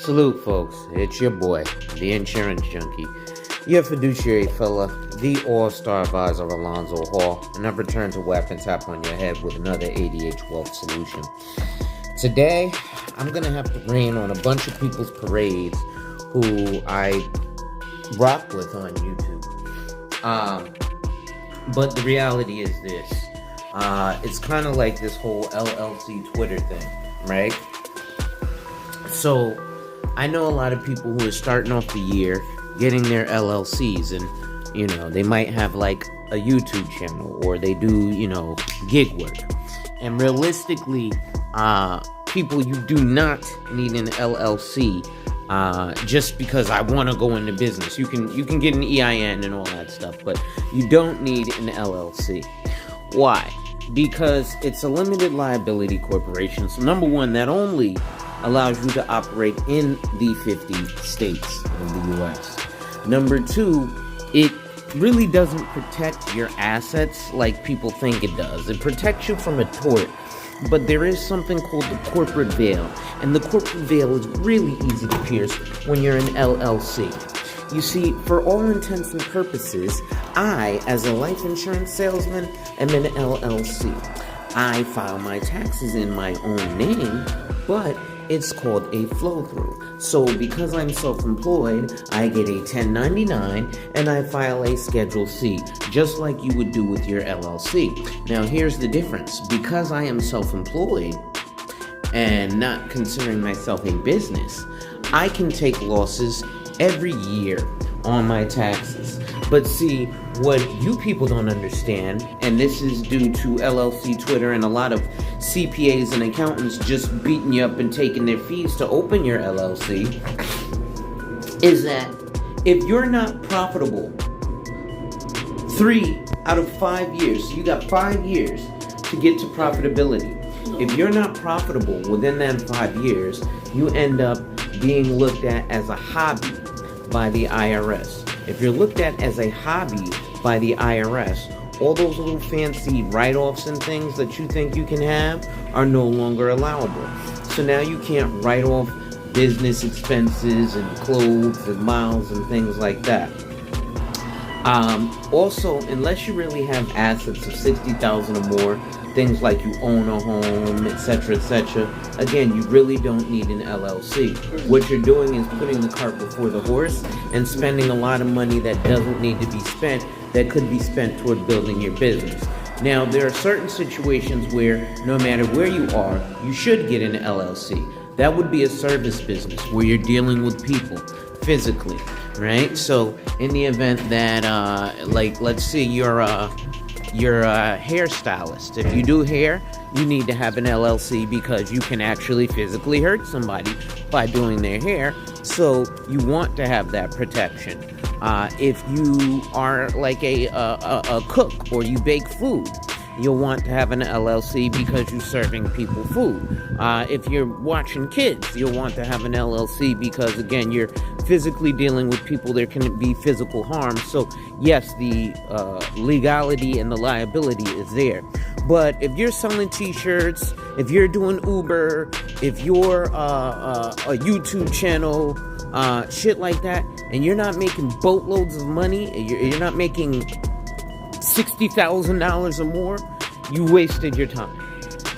Salute, folks. It's your boy, the insurance junkie, your fiduciary fella, the all-star advisor Alonzo Hall, and I've returned to whack and tap on your head with another ADH wealth solution. Today, I'm going to have to rain on a bunch of people's parades who I rock with on YouTube. But the reality is this. It's kind of like this whole LLC Twitter thing, right? So, I know a lot of people who are starting off the year getting their LLCs, and, you know, they might have like a YouTube channel, or they do, you know, gig work. And realistically, people, you do not need an LLC just because I want to go into business. You can get an EIN and all that stuff, but you don't need an LLC. Why? Because it's a limited liability corporation. So number one, that only allows you to operate in the 50 states of the U.S. Number two, it really doesn't protect your assets like people think it does. It protects you from a tort, but there is something called the corporate veil, and the corporate veil is really easy to pierce when you're an LLC. You see, for all intents and purposes, I, as a life insurance salesman, am an LLC. I file my taxes in my own name, but it's called a flow-through. So because I'm self-employed, I get a 1099 and I file a Schedule C, just like you would do with your LLC. Now here's the difference. Because I am self-employed and not considering myself a business, I can take losses every year on my taxes. But see, what you people don't understand, and this is due to LLC Twitter and a lot of CPAs and accountants just beating you up and taking their fees to open your LLC, is that if you're not profitable 3 out of 5 years, so you got 5 years to get to profitability. If you're not profitable within that 5 years, you end up being looked at as a hobby by the IRS. If you're looked at as a hobby by the IRS, all those little fancy write-offs and things that you think you can have are no longer allowable. So now you can't write off business expenses and clothes and miles and things like that. Also, unless you really have assets of $60,000 or more, things like you own a home, etc., again, you really don't need an LLC. What you're doing is putting the cart before the horse and spending a lot of money that doesn't need to be spent, that could be spent toward building your business. Now, there are certain situations where no matter where you are, you should get an LLC. That would be a service business where you're dealing with people physically, right? So in the event that, like, let's say you're a hairstylist. If you do hair, you need to have an LLC because you can actually physically hurt somebody by doing their hair. So you want to have that protection. If you are like a cook or you bake food, you'll want to have an LLC because you're serving people food. If you're watching kids, you'll want to have an LLC because, again, you're physically dealing with people. There can be physical harm. So, yes, the legality and the liability is there. But if you're selling t-shirts, if you're doing Uber, if you're a YouTube channel, shit like that, and you're not making boatloads of money, you're not making $60,000 or more, you wasted your time.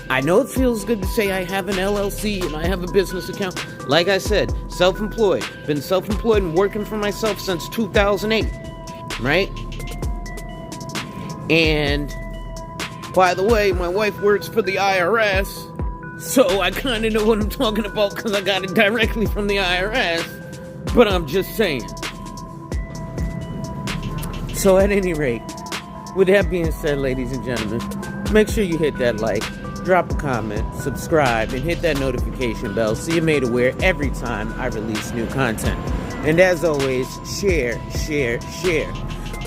I know it feels good to say I have an LLC and I have a business account. Like I said, self-employed. Been self-employed and working for myself since 2008, right? And by the way, my wife works for the IRS, so I kind of know what I'm talking about because I got it directly from the IRS, but I'm just saying. So at any rate, with that being said, ladies and gentlemen, make sure you hit that like, drop a comment, subscribe, and hit that notification bell so you're made aware every time I release new content. And as always, share.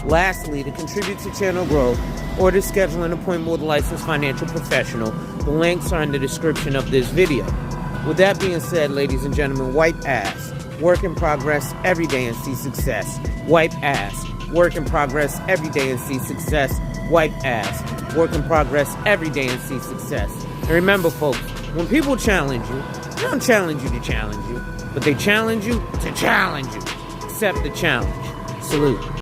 Lastly, to contribute to channel growth or to schedule an appointment with a licensed financial professional, the links are in the description of this video. With that being said, ladies and gentlemen, wipe ass. Work in progress every day and see success. Wipe ass. Work in progress every day and see success. Wipe ass. Work in progress every day and see success. And remember, folks, when people challenge you, They don't challenge you to challenge you, but they challenge you to challenge you. Accept the challenge. Salute.